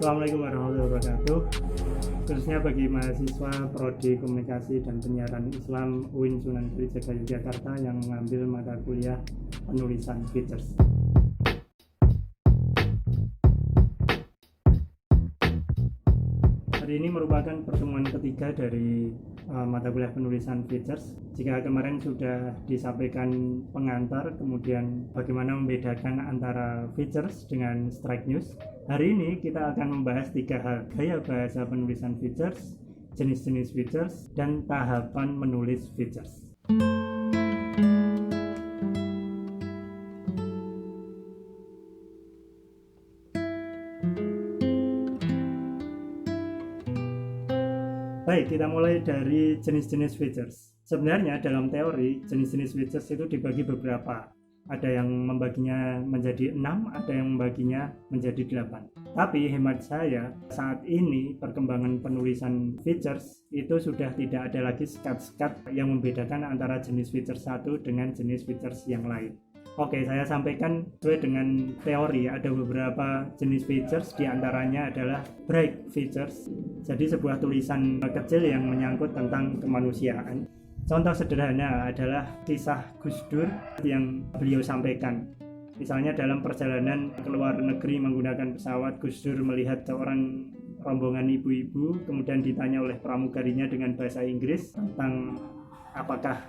Assalamualaikum warahmatullahi wabarakatuh. Khususnya bagi mahasiswa Prodi Komunikasi dan Penyiaran Islam UIN Sunan Kalijaga Yogyakarta yang mengambil mata kuliah penulisan features. Hari ini merupakan pertemuan ketiga dari mata kuliah penulisan features. Jika kemarin sudah disampaikan pengantar, kemudian bagaimana membedakan antara features dengan strike news, hari ini kita akan membahas 3 hal: gaya bahasa penulisan features, jenis-jenis features, dan tahapan menulis features. Baik, kita mulai dari jenis-jenis features. Sebenarnya dalam teori, jenis-jenis features itu dibagi beberapa. Ada yang membaginya menjadi 6, ada yang membaginya menjadi 8. Tapi hemat saya, saat ini perkembangan penulisan features itu sudah tidak ada lagi sekat-sekat yang membedakan antara jenis features satu dengan jenis features yang lain. Oke, saya sampaikan sesuai dengan teori. Ada beberapa jenis features, diantaranya adalah break features. Jadi sebuah tulisan kecil yang menyangkut tentang kemanusiaan. Contoh sederhana adalah kisah Gus Dur yang beliau sampaikan. Misalnya dalam perjalanan ke luar negeri menggunakan pesawat, Gus Dur melihat seorang rombongan ibu-ibu, kemudian ditanya oleh pramugarinya dengan bahasa Inggris tentang apakah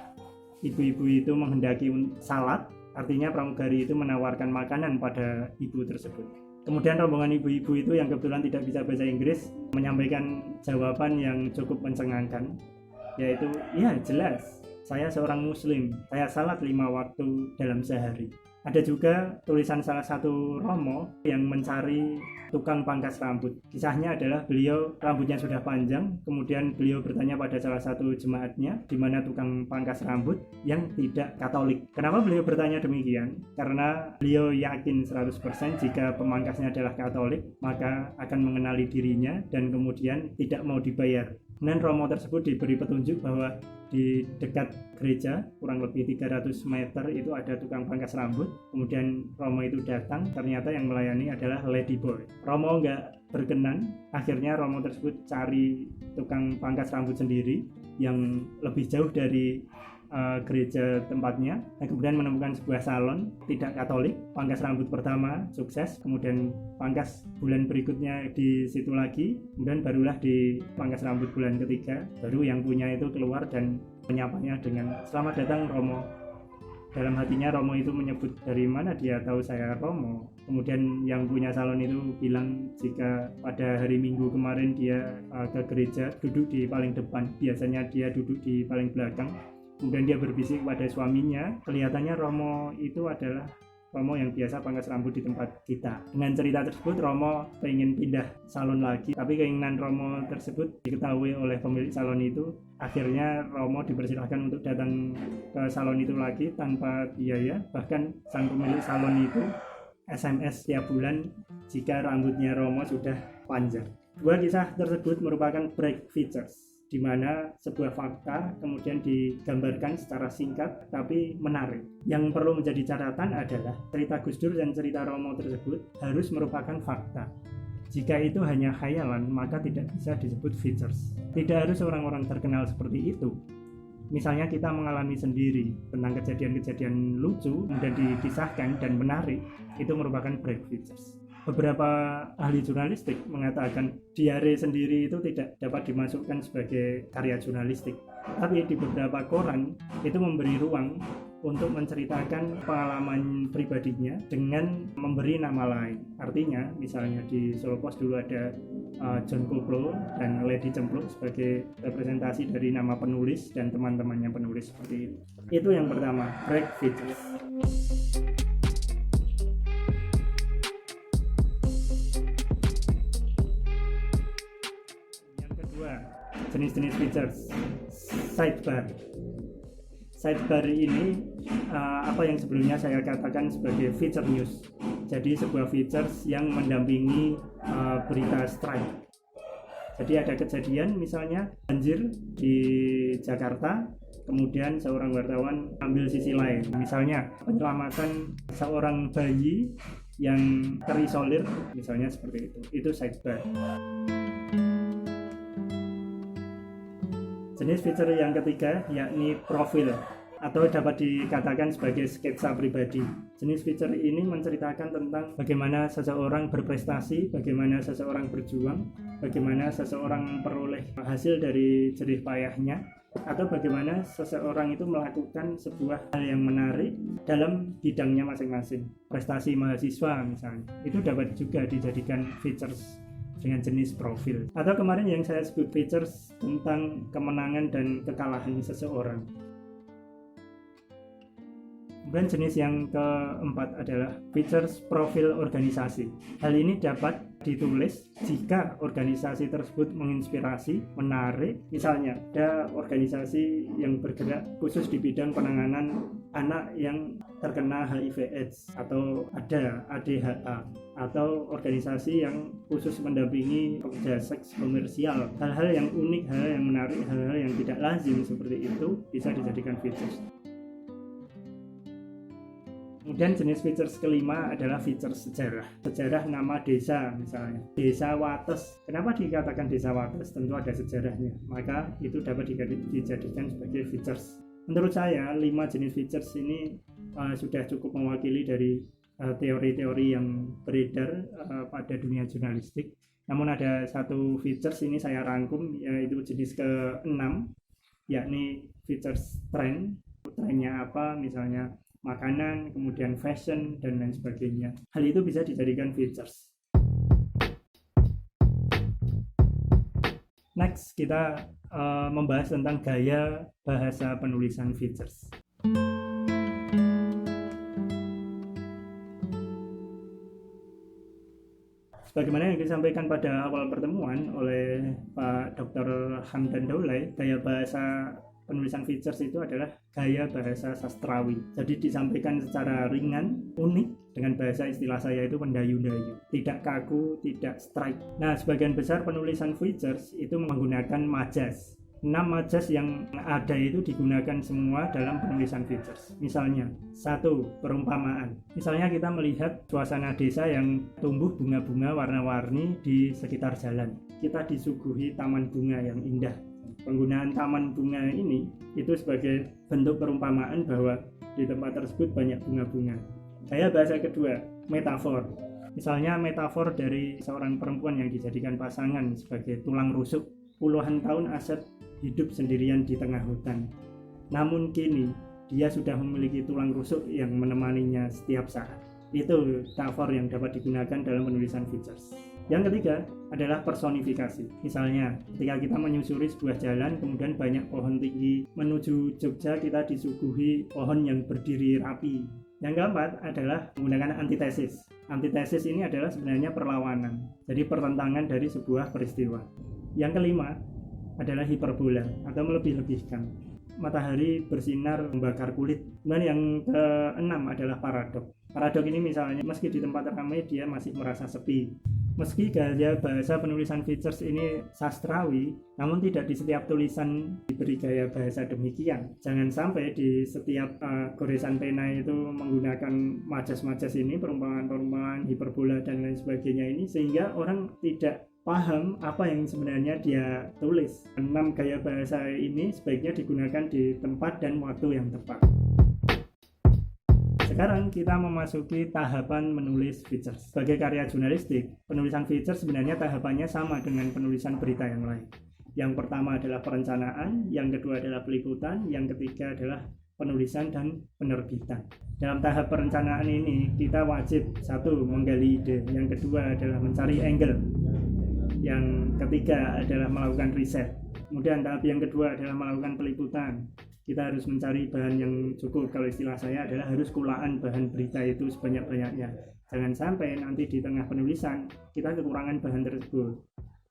ibu-ibu itu menghendaki salad. Artinya pramugari itu menawarkan makanan pada ibu tersebut. Kemudian rombongan ibu-ibu itu yang kebetulan tidak bisa bahasa Inggris menyampaikan jawaban yang cukup mencengangkan, yaitu, "Ya jelas, saya seorang muslim, saya salat 5 waktu dalam sehari." Ada juga tulisan salah satu romo yang mencari tukang pangkas rambut. Kisahnya adalah beliau rambutnya sudah panjang, kemudian beliau bertanya pada salah satu jemaatnya di mana tukang pangkas rambut yang tidak Katolik. Kenapa beliau bertanya demikian? Karena beliau yakin 100% jika pemangkasnya adalah Katolik, maka akan mengenali dirinya dan kemudian tidak mau dibayar. Dan romo tersebut diberi petunjuk bahwa di dekat gereja kurang lebih 300 meter itu ada tukang pangkas rambut. Kemudian romo itu datang, ternyata yang melayani adalah ladyboy. Romo nggak berkenan, akhirnya romo tersebut cari tukang pangkas rambut sendiri yang lebih jauh dari gereja tempatnya, dan kemudian menemukan sebuah salon tidak Katolik. Pangkas rambut pertama sukses, kemudian pangkas bulan berikutnya di situ lagi, kemudian barulah di pangkas rambut bulan ketiga baru yang punya itu keluar dan menyapanya dengan "Selamat datang Romo." Dalam hatinya Romo itu menyebut, dari mana dia tahu saya Romo. Kemudian yang punya salon itu bilang jika pada hari Minggu kemarin dia ke gereja duduk di paling depan, biasanya dia duduk di paling belakang. Kemudian dia berbisik kepada suaminya, kelihatannya Romo itu adalah Romo yang biasa pangkas rambut di tempat kita. Dengan cerita tersebut, Romo ingin pindah salon lagi, tapi keinginan Romo tersebut diketahui oleh pemilik salon itu. Akhirnya Romo dipersilahkan untuk datang ke salon itu lagi tanpa biaya. Bahkan sang pemilik salon itu SMS setiap bulan jika rambutnya Romo sudah panjang. Dua kisah tersebut merupakan break features, di mana sebuah fakta kemudian digambarkan secara singkat tapi menarik. Yang perlu menjadi catatan adalah cerita Gus Dur dan cerita Romo tersebut harus merupakan fakta. Jika itu hanya khayalan, maka tidak bisa disebut features. Tidak harus orang-orang terkenal seperti itu. Misalnya kita mengalami sendiri tentang kejadian-kejadian lucu, kemudian dikisahkan dan menarik, itu merupakan break features. Beberapa ahli jurnalistik mengatakan diare sendiri itu tidak dapat dimasukkan sebagai karya jurnalistik, tapi di beberapa koran itu memberi ruang untuk menceritakan pengalaman pribadinya dengan memberi nama lain. Artinya misalnya di Solo Post dulu ada John Koplo dan Lady Cempluk sebagai representasi dari nama penulis dan teman-temannya penulis seperti itu. Itu yang pertama, break features. Jenis-jenis features. Sidebar ini apa yang sebelumnya saya katakan sebagai feature news. Jadi sebuah features yang mendampingi berita strike. Jadi ada kejadian misalnya banjir di Jakarta, kemudian seorang wartawan ambil sisi lain, misalnya penyelamatan seorang bayi yang terisolir, misalnya seperti itu sidebar. Jenis fitur yang ketiga yakni profil, atau dapat dikatakan sebagai sketsa pribadi. Jenis fitur ini menceritakan tentang bagaimana seseorang berprestasi, bagaimana seseorang berjuang, bagaimana seseorang memperoleh hasil dari jerih payahnya, atau bagaimana seseorang itu melakukan sebuah hal yang menarik dalam bidangnya masing-masing. Prestasi mahasiswa misalnya, itu dapat juga dijadikan features dengan jenis profil. Atau kemarin yang saya sebut features tentang kemenangan dan kekalahan seseorang. Kemudian jenis yang keempat adalah features profil organisasi. Hal ini dapat ditulis jika organisasi tersebut menginspirasi, menarik. Misalnya ada organisasi yang bergerak khusus di bidang penanganan anak yang terkena HIV/AIDS, atau ada ADHA, atau organisasi yang khusus mendampingi pekerja seks komersial. Hal-hal yang unik, hal-hal yang menarik, hal-hal yang tidak lazim seperti itu bisa dijadikan features. Kemudian jenis features kelima adalah features sejarah. Sejarah nama desa misalnya. Desa Wates. Kenapa dikatakan desa Wates? Tentu ada sejarahnya. Maka itu dapat dijadikan sebagai features. Menurut saya 5 jenis features ini sudah cukup mewakili dari teori-teori yang beredar pada dunia jurnalistik. Namun ada satu features ini saya rangkum, yaitu jenis ke-6, yakni features trend. Trennya apa? Misalnya makanan, kemudian fashion, dan lain sebagainya. Hal itu bisa dijadikan features. Next, kita membahas tentang gaya bahasa penulisan features. Sebagaimana yang disampaikan pada awal pertemuan oleh Pak Dr. Hamdan Daulay, gaya bahasa penulisan features itu adalah gaya bahasa sastrawi. Jadi disampaikan secara ringan, unik, dengan bahasa istilah saya itu mendayu-dayu, tidak kaku, tidak strike. Nah, sebagian besar penulisan features itu menggunakan majas. 6 majas yang ada itu digunakan semua dalam penulisan features. Misalnya, 1. Perumpamaan. Misalnya kita melihat suasana desa yang tumbuh bunga-bunga warna-warni di sekitar jalan. Kita disuguhi taman bunga yang indah. Penggunaan taman bunga ini itu sebagai bentuk perumpamaan bahwa di tempat tersebut banyak bunga-bunga. Gaya bahasa kedua, metafor. Misalnya metafor dari seorang perempuan yang dijadikan pasangan sebagai tulang rusuk. Puluhan tahun Asep hidup sendirian di tengah hutan. Namun kini dia sudah memiliki tulang rusuk yang menemaninya setiap saat. Itu metafor yang dapat digunakan dalam penulisan features. Yang ketiga adalah personifikasi. Misalnya, ketika kita menyusuri sebuah jalan, kemudian banyak pohon tinggi. Menuju Jogja, kita disuguhi pohon yang berdiri rapi. Yang keempat adalah menggunakan antitesis. Antitesis ini adalah sebenarnya perlawanan. Jadi pertentangan dari sebuah peristiwa. Yang kelima adalah hiperbola atau melebih-lebihkan. Matahari bersinar membakar kulit. Kemudian yang keenam adalah paradok. Paradok ini misalnya, meski di tempat ramai dia masih merasa sepi. Meski gaya bahasa penulisan features ini sastrawi, namun tidak di setiap tulisan diberi gaya bahasa demikian. Jangan sampai di setiap goresan pena itu menggunakan majas-majas ini, perumpamaan-perumpamaan, hiperbola, dan lain sebagainya ini, sehingga orang tidak paham apa yang sebenarnya dia tulis. 6 gaya bahasa ini sebaiknya digunakan di tempat dan waktu yang tepat. Sekarang kita memasuki tahapan menulis features. Sebagai karya jurnalistik, penulisan features sebenarnya tahapannya sama dengan penulisan berita yang lain. Yang pertama adalah perencanaan, yang kedua adalah peliputan, yang ketiga adalah penulisan dan penerbitan. Dalam tahap perencanaan ini, kita wajib 1. Menggali ide, yang kedua adalah mencari angle, yang ketiga adalah melakukan riset. Kemudian tahap yang kedua adalah melakukan peliputan. Kita harus mencari bahan yang cukup. Kalau istilah saya adalah harus kulaan bahan berita itu sebanyak-banyaknya. Jangan sampai nanti di tengah penulisan kita kekurangan bahan tersebut.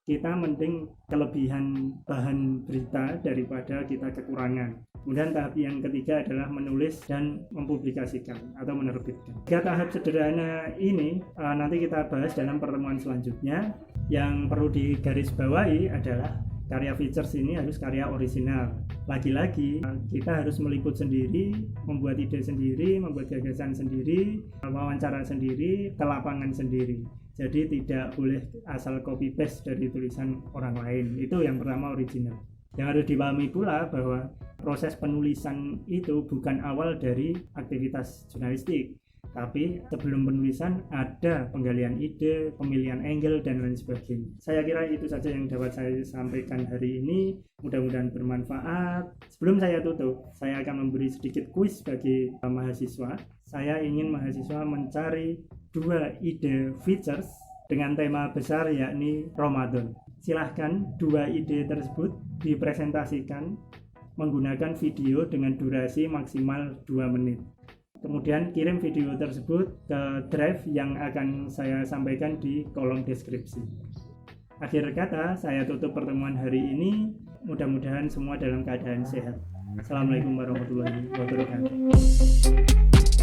Kita mending kelebihan bahan berita daripada kita kekurangan. Kemudian tahap yang ketiga adalah menulis dan mempublikasikan atau menerbitkan. 3 tahap sederhana ini nanti kita bahas dalam pertemuan selanjutnya. Yang perlu digarisbawahi adalah karya features ini harus karya orisinal. Lagi-lagi kita harus meliput sendiri, membuat ide sendiri, membuat gagasan sendiri, wawancara sendiri, ke lapangan sendiri. Jadi tidak boleh asal copy paste dari tulisan orang lain. Itu yang pertama, original. Yang harus dipahami pula bahwa proses penulisan itu bukan awal dari aktivitas jurnalistik, tapi sebelum penulisan ada penggalian ide, pemilihan angle, dan lain sebagainya. Saya kira itu saja yang dapat saya sampaikan hari ini. Mudah-mudahan bermanfaat. Sebelum saya tutup, saya akan memberi sedikit kuis bagi mahasiswa. Saya ingin mahasiswa mencari 2 ide features dengan tema besar yakni Ramadan. Silahkan 2 ide tersebut dipresentasikan menggunakan video dengan durasi maksimal 2 menit. Kemudian kirim video tersebut ke drive yang akan saya sampaikan di kolom deskripsi. Akhir kata, saya tutup pertemuan hari ini. Mudah-mudahan semua dalam keadaan sehat. Assalamualaikum warahmatullahi wabarakatuh.